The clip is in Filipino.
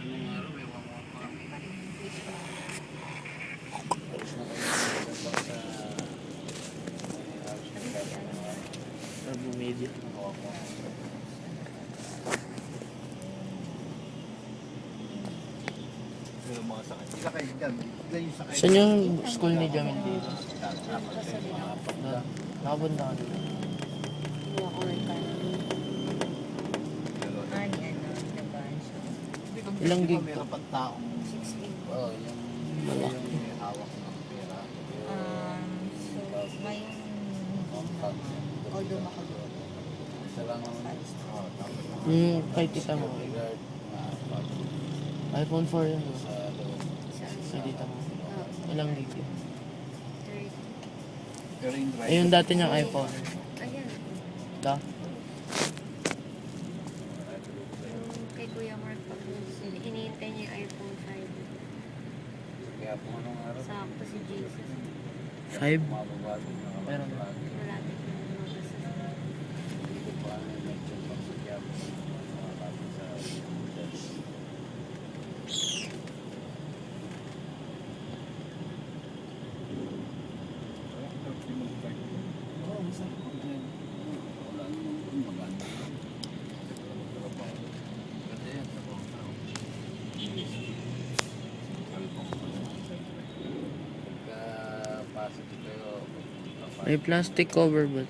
nung araw may wawak pa kami. Arbo Media. Saan yung school ni Jamil dito? Nakabunda ka dito. Ilang gig to? 16. Oo, yung hawak ng pera. So, ngayong although makagulo. Isa lang naman. Oo, tapos Kay tita mo. regard iPhone 4 yun. sa loob. Kay tita mo. Ilang gig yun? 30. Pero yung driver, Yung dati niyang iPhone. Ayan. Da? Yung kay Kuya Mark pag hinihintay niya yung iPhone 5. kaya po anong araw, Sakto si Jesus. 5? mababago na Meron ba? Malapit na lumabas na. Hindi ko pa ano yung medyo pagsakya po malapit sa church. Wala namang maganda. Ganda yan, trabaho tao. Pagka positive kayo, May plastic cover ba?